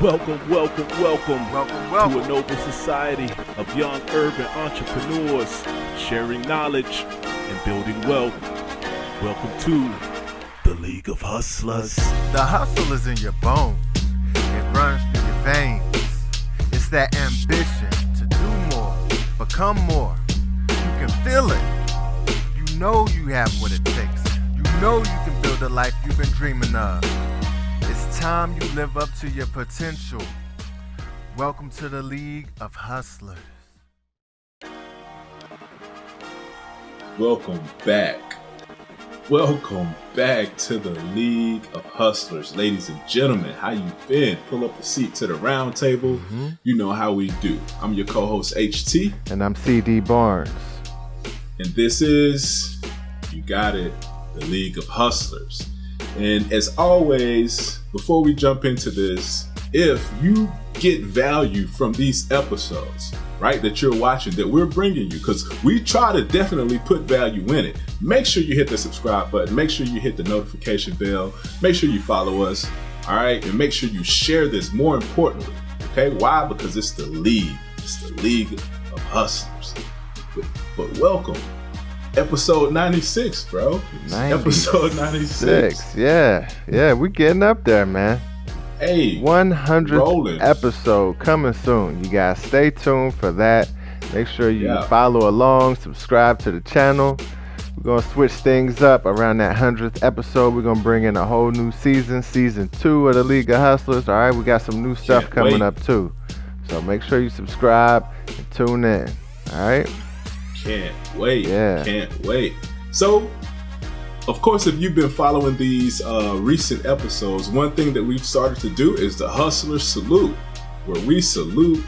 Welcome Welcome. to a noble society of young urban entrepreneurs sharing knowledge and building wealth. Welcome to the League of Hustlers. The hustle is in your bones. It runs through your veins. It's that ambition to do more, become more. You can feel it. You know you have what it takes. You know you can build a life you've been dreaming of. It's time you live up to your potential. Welcome to the League of Hustlers. Welcome back. Welcome back to the League of Hustlers. Ladies and gentlemen, how you been? Pull up a seat to the round table. You know how we do. I'm your co-host HT. And I'm CD Barnes. And this is, you got it, the League of Hustlers. And as always, before we jump into this, if you get value from these episodes, right, that you're watching, that we're bringing you, because we try to definitely put value in it, make sure you hit the subscribe button, make sure you hit the notification bell, make sure you follow us, all right, and make sure you share this, more importantly, okay? Why? Because it's the League of Hustlers. But welcome. Episode 96, bro. Episode 96. Yeah, we getting up there, man. Hey, 100th episode coming soon. You guys stay tuned for that. Make sure you follow along, subscribe to the channel. We're going to switch things up around that 100th episode. We're going to bring in a whole new season 2 of the League of Hustlers. All right, we got some new stuff coming up too. So make sure you subscribe and tune in. All right. Can't wait. So, of course, if you've been following these recent episodes, one thing that we've started to do is the Hustler Salute, where we salute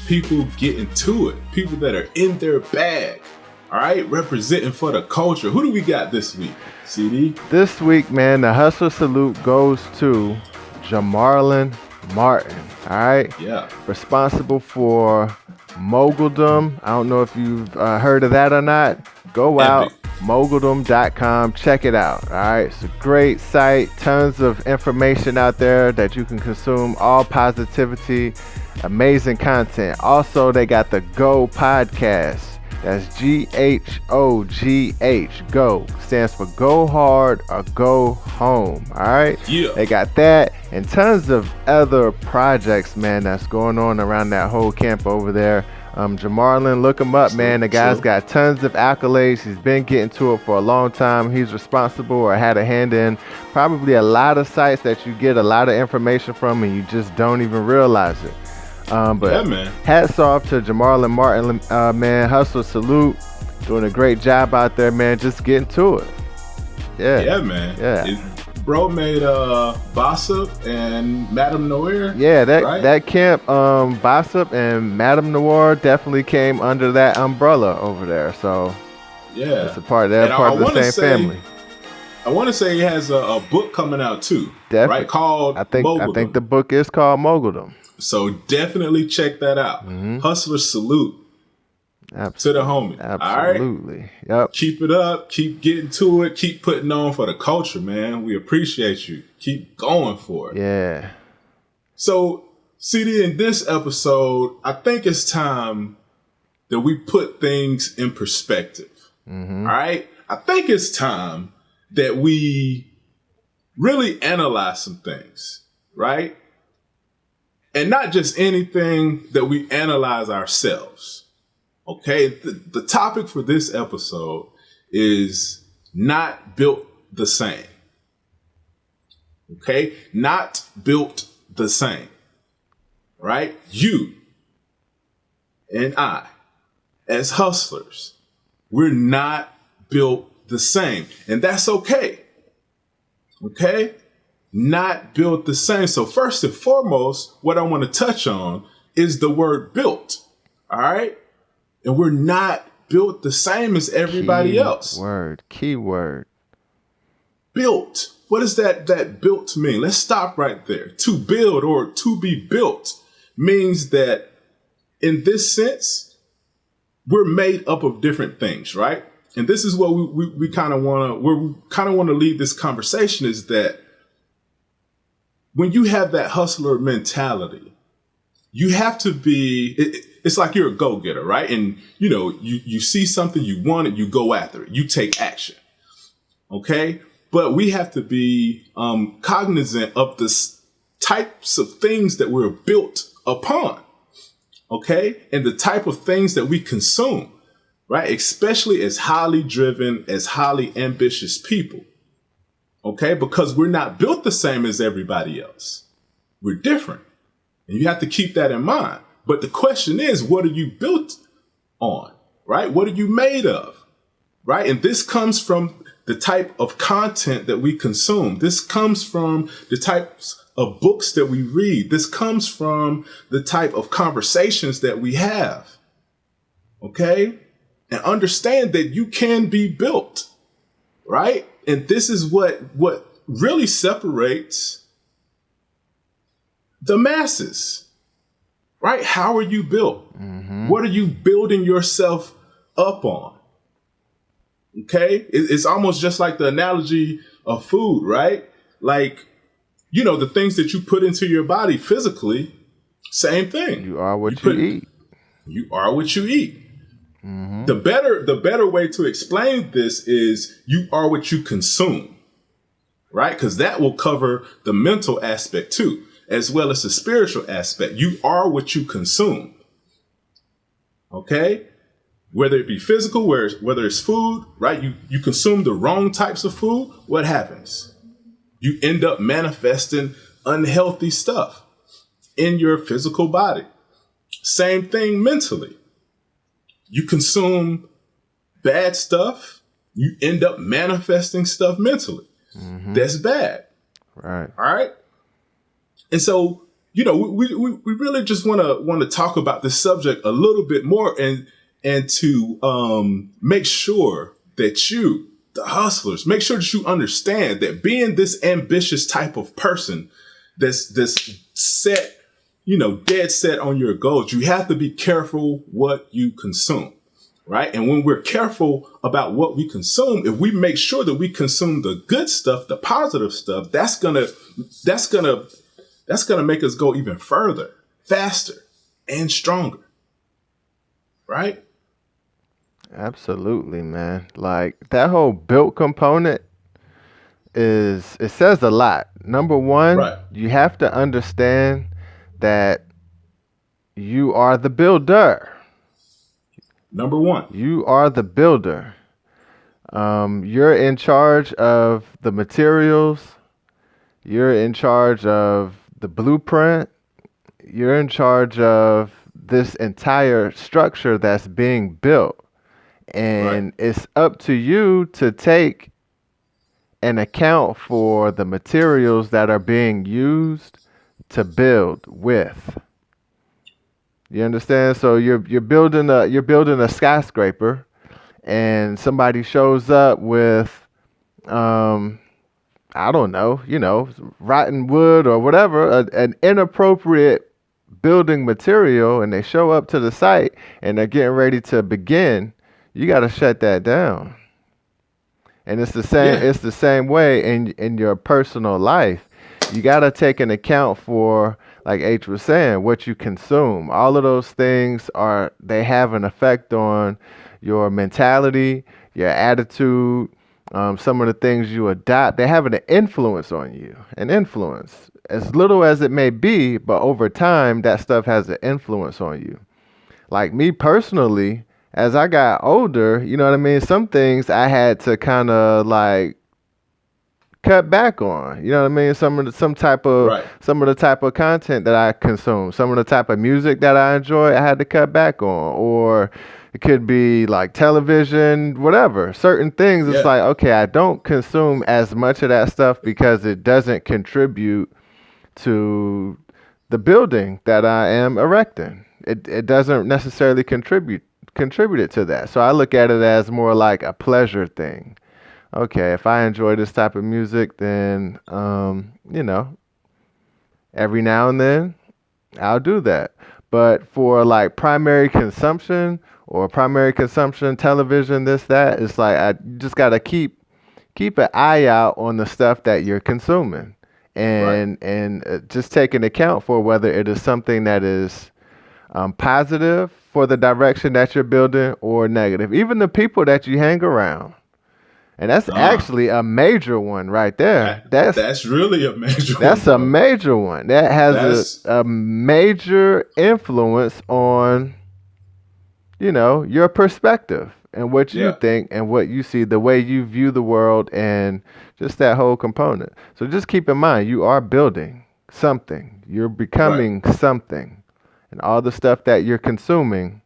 people getting to it, people that are in their bag, all right, representing for the culture. Who do we got this week, CD? This week, man, the Hustler Salute goes to Jamarlin Martin, all right? Yeah. Responsible for Moguldom. I don't know if you've heard of that or not. Go out, moguldom.com. Check it out. All right. It's a great site. Tons of information out there that you can consume. All positivity. Amazing content. Also, they got the Go podcast. That's GHOGH. Go stands for go hard or go home. All right. Yeah. They got that and tons of other projects, man, that's going on around that whole camp over there. Jamarlin, look him up, man. The guy's got tons of accolades. He's been getting to it for a long time. He's responsible or had a hand in probably a lot of sites that you get a lot of information from and you just don't even realize it. But man. Hats off to Jamarlin Martin, man. Hustler Salute. Doing a great job out there, man. Just getting to it. Yeah, man. Yeah. Bro made Bossip and Madame Noir. Yeah, right? that camp, Bossip and Madame Noir definitely came under that umbrella over there. So yeah, it's a part. They're part of the same family. I want to say he has a book coming out too, right? Called I think the book is called Moguldom. So definitely check that out. Hustler Salute. To the homie. Absolutely. All right? Yep. Keep it up. Keep getting to it. Keep putting on for the culture, man. We appreciate you. Keep going for it. Yeah. So, CD, in this episode, I think it's time that we put things in perspective. All right? I think it's time that we really analyze some things, right? And not just anything, that we analyze ourselves. Okay, the topic for this episode is not built the same. Okay, not built the same. Right? You and I, as hustlers, we're not built the same. And that's okay. Okay? Not built the same. So first and foremost, what I want to touch on is the word built. All right? And we're not built the same as everybody else. Keyword. Built. What does that built mean? Let's stop right there. To build or to be built means that in this sense, we're made up of different things, right? And this is what we kind of want to lead this conversation is that when you have that hustler mentality, you have to be, it's like you're a go-getter, right? And, you see something, you want it, you go after it, you take action. Okay? But we have to be cognizant of the types of things that we're built upon. Okay? And the type of things that we consume, right? Especially as highly driven, as highly ambitious people. Okay? Because we're not built the same as everybody else. We're different. And you have to keep that in mind. But the question is, what are you built on? Right? What are you made of? Right? And this comes from the type of content that we consume. This comes from the types of books that we read. This comes from the type of conversations that we have. Okay? And understand that you can be built. Right? And this is what really separates the masses. Right? How are you built? Mm-hmm. What are you building yourself up on? Okay? It's almost just like the analogy of food, right? Like, the things that you put into your body physically, same thing. You are what you eat. You are what you eat. Mm-hmm. The better way to explain this is you are what you consume, right? Because that will cover the mental aspect too, as well as the spiritual aspect. You are what you consume. Okay? Whether it be physical, whether it's food, right? You consume the wrong types of food, what happens? You end up manifesting unhealthy stuff in your physical body. Same thing mentally. You consume bad stuff, you end up manifesting stuff mentally. Mm-hmm. That's bad. Right. All right. And so, we really just want to talk about this subject a little bit more and to make sure that you, the hustlers, make sure that you understand that being this ambitious type of person that's set, dead set on your goals, you have to be careful what you consume, right? And when we're careful about what we consume, if we make sure that we consume the good stuff, the positive stuff, that's gonna make us go even further, faster, and stronger, right? Absolutely, man. Like that whole built component it says a lot. Number one, right. You have to understand that you are the builder. Number one. You are the builder. You're in charge of the materials. You're in charge of the blueprint. You're in charge of this entire structure that's being built. And right. It's up to you to take an account for the materials that are being used to build with. You understand? So you're building a skyscraper, and somebody shows up with I don't know, rotten wood or whatever, an inappropriate building material, and they show up to the site and they're getting ready to begin. You got to shut that down. And it's the same. Yeah. It's the same way in your personal life. You got to take an account for, like H was saying, what you consume. All of those things they have an effect on your mentality, your attitude, some of the things you adopt. They have an influence on you. An influence, as little as it may be, but over time, that stuff has an influence on you. Like me personally, as I got older, you know what I mean? Some things I had to kind of like cut back on. You know what I mean? Some of the type of content that I consume, some of the type of music that I enjoy, I had to cut back on. Or it could be like television, whatever. Certain things, It's like, okay, I don't consume as much of that stuff because it doesn't contribute to the building that I am erecting. It doesn't necessarily contributed to that. So I look at it as more like a pleasure thing. Okay, if I enjoy this type of music, then, every now and then I'll do that. But for like primary consumption television, this, that, it's like I just got to keep an eye out on the stuff that you're consuming. and just taking account for whether it is something that is positive for the direction that you're building or negative. Even the people that you hang around. And that's actually a major one right there. That's really a major one. That's a major one. That has a major influence on, your perspective and what you think and what you see, the way you view the world, and just that whole component. So just keep in mind, you are building something. You're becoming something. And all the stuff that you're consuming,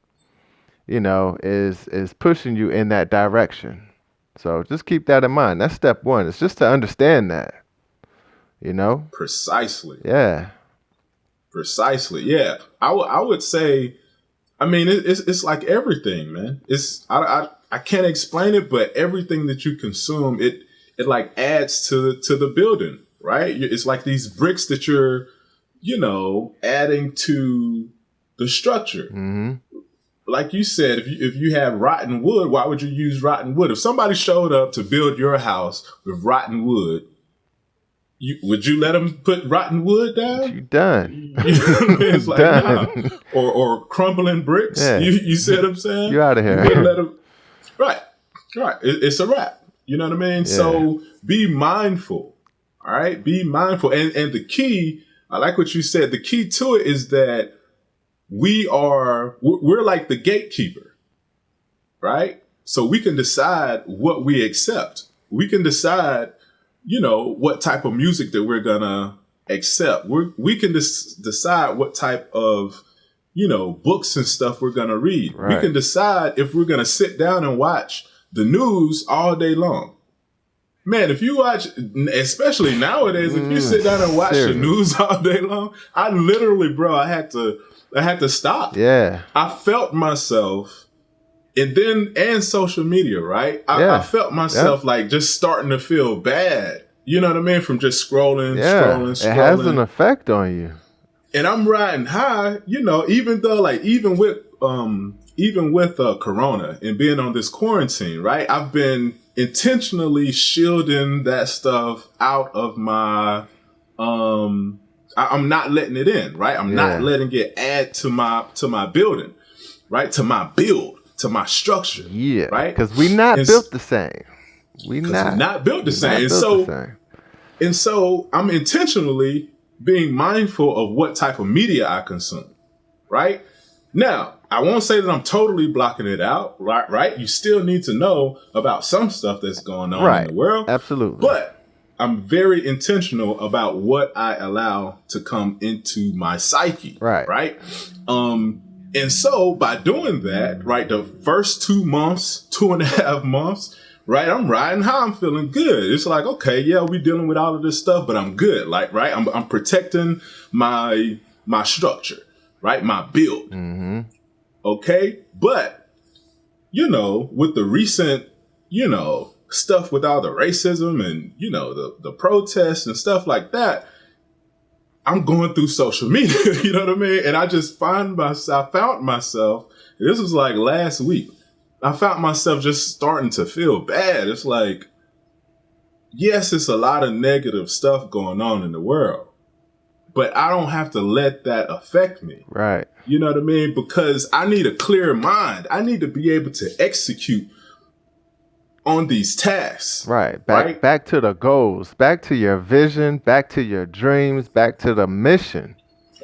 is pushing you in that direction. So just keep that in mind. That's step one. It's just to understand that, Precisely. Yeah. Precisely. Yeah. I would say, I mean, it's like everything, man. I can't explain it, but everything that you consume, it like adds to the building, right? It's like these bricks that you're, adding to the structure. Mm-hmm. Like you said, if you have rotten wood, why would you use rotten wood? If somebody showed up to build your house with rotten wood, would you let them put rotten wood down? You done. You know what I mean? It's like, done. Nah. Or crumbling bricks. Yeah. You see what I'm saying? You out of here. You wouldn't let them. Right. It's a wrap. You know what I mean? Yeah. So be mindful. All right? Be mindful. And the key, I like what you said, the key to it is that we're like the gatekeeper, right? So we can decide what we accept. We can decide, what type of music that we're gonna accept. We can decide what type of, books and stuff we're gonna read. Right. We can decide if we're gonna sit down and watch the news all day long. Man, if you watch, especially nowadays, if you sit down and watch the news all day long, I literally, bro, I had to stop. Yeah. I felt myself, and social media, right? I felt myself like just starting to feel bad. You know what I mean? From just scrolling. It has an effect on you. And I'm riding high, even though even with Corona and being on this quarantine, right? I've been intentionally shielding that stuff out of my, I'm not letting it in, right? I'm not letting it add to my building, right? To my build, to my structure. Yeah. Right? Because we're not built the same. We're not built the same. And so I'm intentionally being mindful of what type of media I consume, right? Now, I won't say that I'm totally blocking it out, right? You still need to know about some stuff that's going on in the world. Absolutely. But I'm very intentional about what I allow to come into my psyche. Right. And so by doing that, right, the first 2.5 months, right, I'm riding high, I'm feeling good. It's like, okay, yeah, we're dealing with all of this stuff, but I'm good. Like, right, I'm protecting my structure, right, my build. Mm-hmm. Okay, but, with the recent, stuff with all the racism and, the protests and stuff like that, I'm going through social media, you know what I mean? And I just found myself, this was like last week, I found myself just starting to feel bad. It's like, yes, it's a lot of negative stuff going on in the world, but I don't have to let that affect me. Right. You know what I mean? Because I need a clear mind. I need to be able to execute on these tasks. Right. Back to the goals, back to your vision, back to your dreams, back to the mission.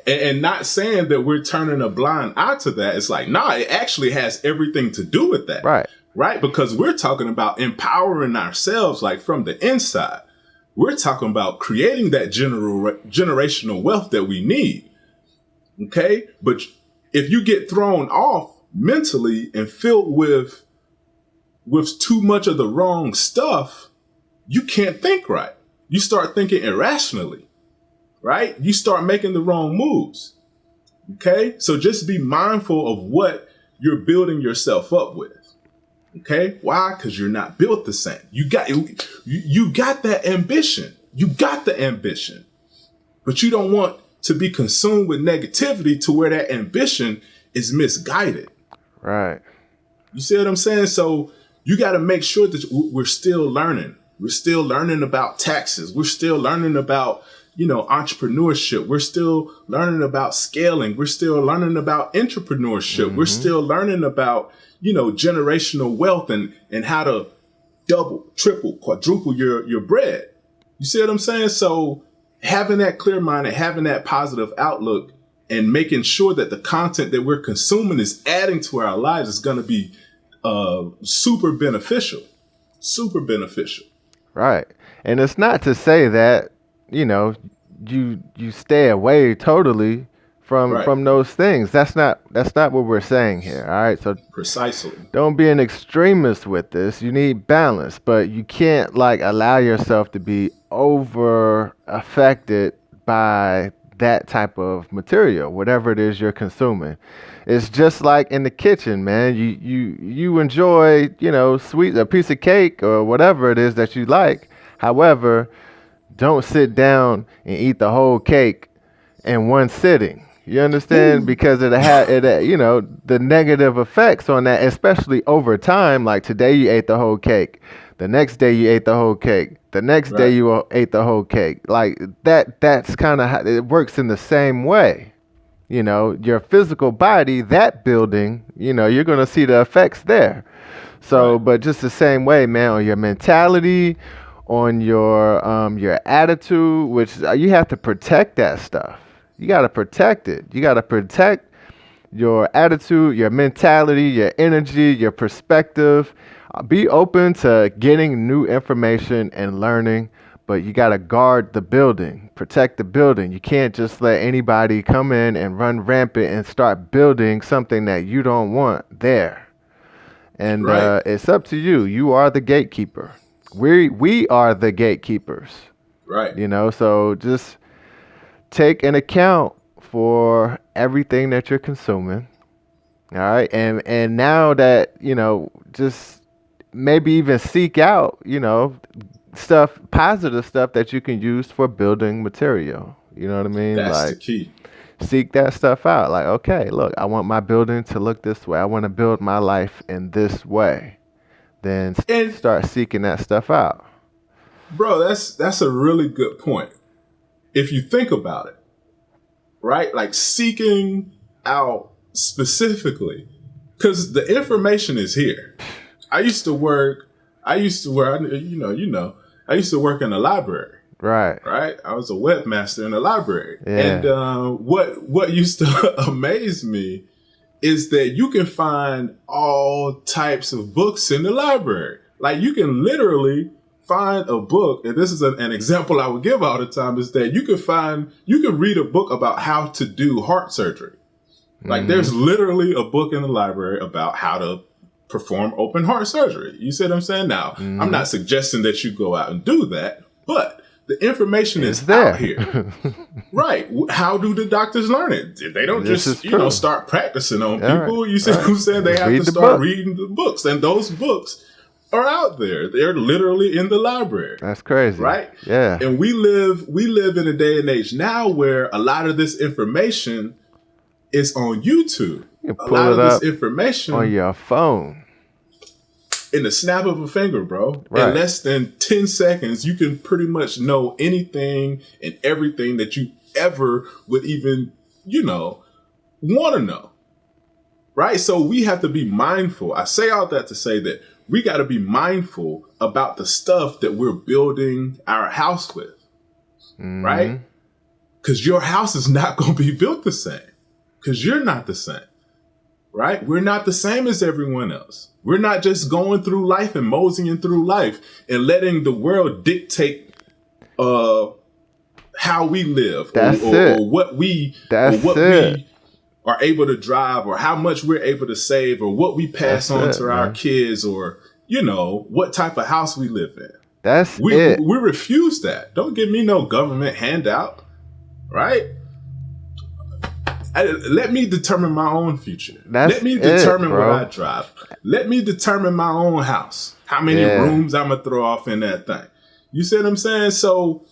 And not saying that we're turning a blind eye to that. It's like, nah, it actually has everything to do with that. Right. Right? Because we're talking about empowering ourselves, like from the inside. We're talking about creating that generational wealth that we need. Okay? But if you get thrown off mentally and filled with too much of the wrong stuff, you can't think right. You start thinking irrationally, right? You start making the wrong moves. Okay? So just be mindful of what you're building yourself up with. Okay? Why? Because you're not built the same. You got that ambition. You got the ambition. But you don't want to be consumed with negativity to where that ambition is misguided. Right. You see what I'm saying? So you got to make sure that we're still learning. We're still learning about taxes. We're still learning about, entrepreneurship. We're still learning about scaling. We're still learning about entrepreneurship. We're still learning about, generational wealth and how to double, triple, quadruple your bread. You see what I'm saying? So having that clear mind and having that positive outlook and making sure that the content that we're consuming is adding to our lives is going to be super beneficial. Super beneficial. Right. And it's not to say that, you stay away totally from those things. That's not what we're saying here. All right. So precisely. Don't be an extremist with this. You need balance, but you can't allow yourself to be over affected by that type of material, whatever it is you're consuming. It's just like in the kitchen, man. You enjoy, a piece of cake or whatever it is that you like. However, don't sit down and eat the whole cake in one sitting. You understand? Because the negative effects on that, especially over time. Like today you ate the whole cake. The next day you ate the whole cake. The next day you ate the whole cake. Like that's kind of how it works in the same way. Your physical body, that building, you're going to see the effects there. So, but just the same way, man, on your mentality, on your attitude, which you have to protect that stuff. You got to protect it. You got to protect your attitude, your mentality, your energy, your perspective. Be open to getting new information and learning, but you got to guard the building, protect the building. You can't just let anybody come in and run rampant and start building something that you don't want there. And it's up to you. You are the gatekeeper. We are the gatekeepers. Right. So just take an account for everything that you're consuming. All right. And now that, just maybe even seek out, positive stuff that you can use for building material. You know what I mean? That's the key. Seek that stuff out. Like, okay, look, I want my building to look this way. I want to build my life in this way. Then start seeking that stuff out. Bro, that's a really good point. If you think about it, right? Like seeking out specifically, because the information is here. I used to work in the library. Right. I was a webmaster in the library. Yeah. And what used to amaze me is that you can find all types of books in the library. Like you can literally find a book, and this is an example I would give all the time, is that you can read a book about how to do heart surgery. Like there's literally a book in the library about how to perform open heart surgery. You see what I'm saying? Now, I'm not suggesting that you go out and do that, but the information is there. Out here. Right. How do the doctors learn it? They don't just, start practicing on people. Right. You see what I'm saying? They have to start reading the books, and those books are out there. They're literally in the library. That's crazy. Right? Yeah. And we live in a day and age now where a lot of this information is on YouTube. You can pull it up information on your phone. In the snap of a finger, bro. Right. In less than 10 seconds, you can pretty much know anything and everything that you ever would even, want to know. Right? So we have to be mindful. I say all that to say that we got to be mindful about the stuff that we're building our house with. Right? Because your house is not going to be built the same. Because you're not the same. Right? We're not the same as everyone else. We're not just going through life and moseying through life and letting the world dictate how we live or what we are able to drive or how much we're able to save or what we pass on to our kids or, what type of house we live in. We refuse that. Don't give me no government handout. Right? Let me determine my own future. Let me determine what I drive. Let me determine my own house. How many rooms I'm going to throw off in that thing. You see what I'm saying? So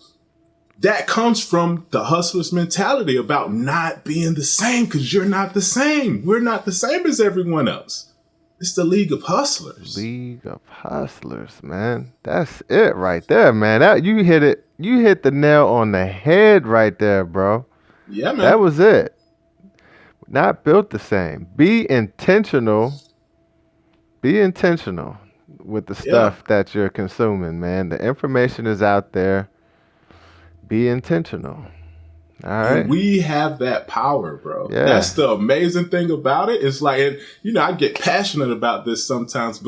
that comes from the hustler's mentality about not being the same because you're not the same. We're not the same as everyone else. It's the League of Hustlers. League of Hustlers, man. That's it right there, man. That you hit it. You hit the nail on the head right there, bro. Yeah, man. That was it. Not built the same. Be intentional. Be intentional with the stuff that you're consuming, man. The information is out there. Be intentional. All right. And we have that power, bro. Yeah. That's the amazing thing about it. It's like, and, you know, I get passionate about this sometimes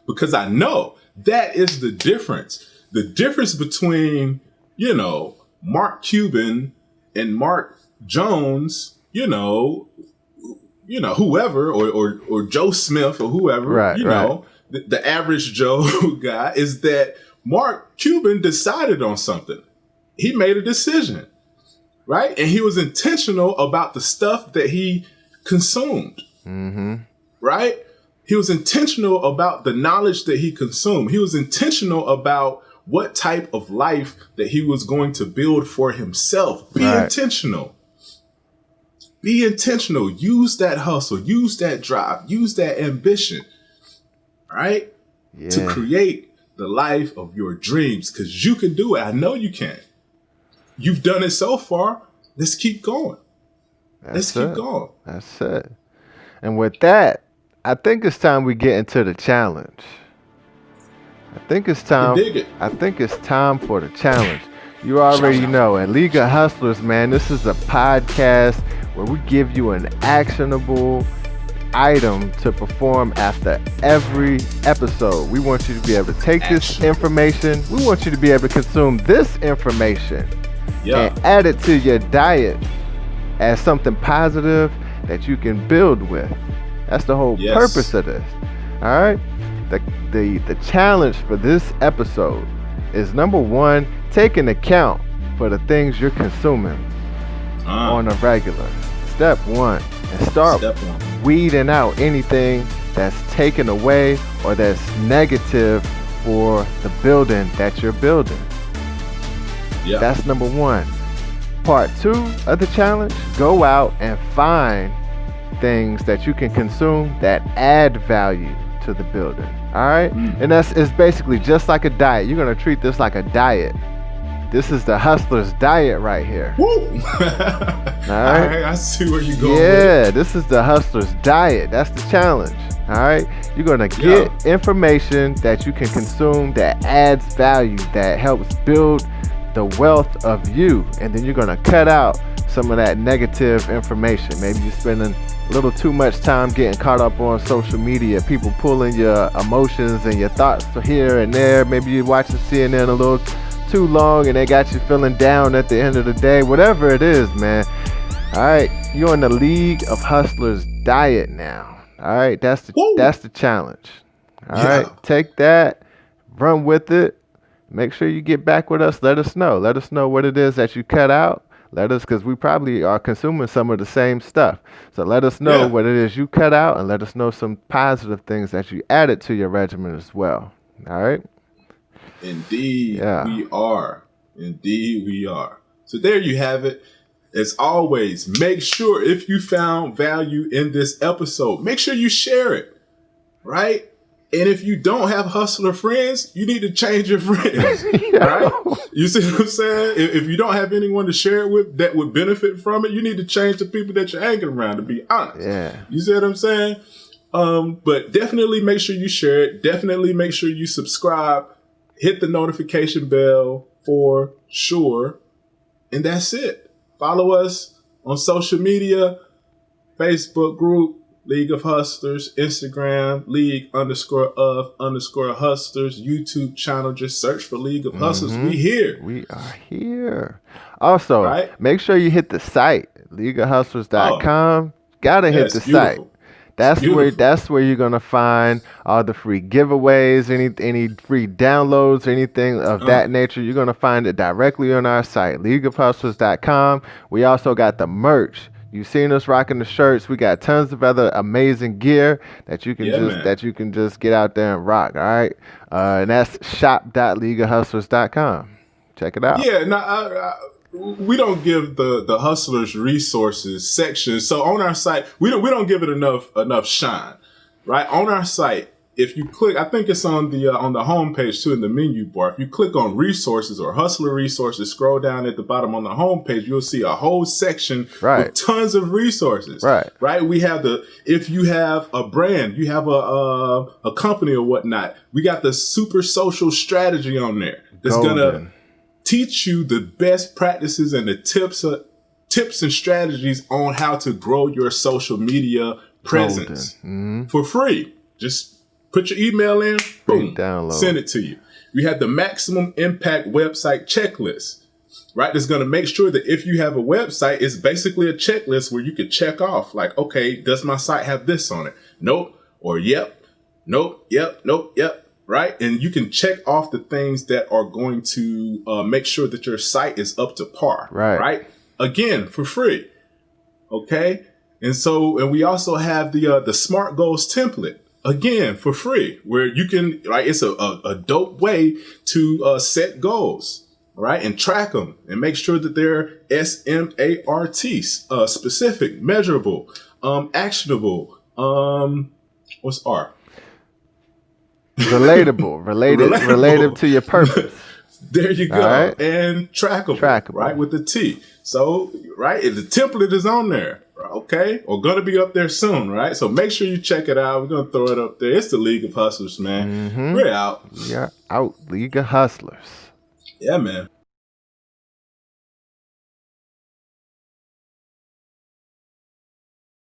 because I know that is the difference. The difference between, you know, Mark Cuban and Mark Jones, you know, whoever, or Joe Smith or whoever, right, know, the average Joe guy, is that Mark Cuban decided on something. He made a decision. Right? And he was intentional about the stuff that he consumed. Mm-hmm. Right? He was intentional about the knowledge that he consumed. He was intentional about what type of life that he was going to build for himself. Be intentional. Be intentional. Use that hustle. Use that drive. Use that ambition. Right? Yeah. To create the life of your dreams. Because you can do it. I know you can. You've done it so far. Let's keep going. Let's keep going. That's it. And with that, I think it's time we get into the challenge. I think it's time for the challenge. You already know, at League of Hustlers, man, this is a podcast where we give you an actionable item to perform after every episode. We want you to be able to take this information. We want you to be able to consume this information. And add it to your diet as something positive that you can build with. That's the whole purpose of this. All right. The challenge for this episode is, number one, take an account for the things you're consuming on a regular. Step one, and start weeding out anything that's taken away or that's negative for the building that you're building. Yeah. That's number one. Part two of the challenge, go out and find things that you can consume that add value to the building. All right? And it's basically just like a diet. You're going to treat this like a diet. This is the hustler's diet right here. Woo! All right? I see where you're going. Yeah, this is the hustler's diet. That's the challenge. All right? You're going to get information that you can consume that adds value, that helps build the wealth of you, and then you're going to cut out some of that negative information. Maybe you're spending a little too much time getting caught up on social media, people pulling your emotions and your thoughts here and there. Maybe you're watching CNN a little too long and they got you feeling down at the end of the day. Whatever it is, man. All right, you're on the League of Hustlers diet now. All right, that's the challenge. All right, take that, run with it. Make sure you get back with us. Let us know. Let us know what it is that you cut out. Because we probably are consuming some of the same stuff. So let us know what it is you cut out, and let us know some positive things that you added to your regimen as well. All right? Indeed, we are. Indeed, we are. So there you have it. As always, make sure if you found value in this episode, make sure you share it. Right? And if you don't have hustler friends, you need to change your friends, right? You see what I'm saying? If you don't have anyone to share it with that would benefit from it, you need to change the people that you're hanging around, to be honest. Yeah. You see what I'm saying? But definitely make sure you share it. Definitely make sure you subscribe. Hit the notification bell for sure. And that's it. Follow us on social media, Facebook group, League of Hustlers, Instagram, League_of_Hustlers, YouTube channel. Just search for League of Hustlers. We here. We are here. Also, make sure you hit the site, leagueofhustlers.com. Gotta hit the site. That's where you're gonna find all the free giveaways, any free downloads, anything of that nature. You're gonna find it directly on our site, leagueofhustlers.com. We also got the merch. You've seen us rocking the shirts. We got tons of other amazing gear that you can just get out there and rock. All right, and that's shop.leagueofhustlers.com. Check it out. Yeah, we don't give the hustlers resources section. So on our site, we don't give it enough shine, right? On our site, if you click, I think it's on the homepage too in the menu bar. If you click on resources or hustler resources, scroll down at the bottom on the homepage, you'll see a whole section with tons of resources. Right. We have if you have a brand, you have a company or whatnot, we got the super social strategy on there that's gonna teach you the best practices and the tips and strategies on how to grow your social media presence for free. Just put your email in, boom, send it to you. We have the maximum impact website checklist, right? That's going to make sure that if you have a website, it's basically a checklist where you could check off like, okay, does my site have this on it? Nope. Or yep. Nope. Yep. Nope. Yep. Right. And you can check off the things that are going to make sure that your site is up to par. Right. Again, for free. Okay. And we also have the SMART Goals template. Again, for free, where you can, right? It's a dope way to set goals, right? And track them and make sure that they're SMART, specific, measurable, actionable. What's R? Relatable, related to your purpose. There you go. Right. And trackable, right? With the T. So, right, the template is on there. Okay, or gonna be up there soon, right? So make sure you check it out. We're gonna throw it up there. It's the League of Hustlers, man. We're out. We are out, League of Hustlers. Yeah, man.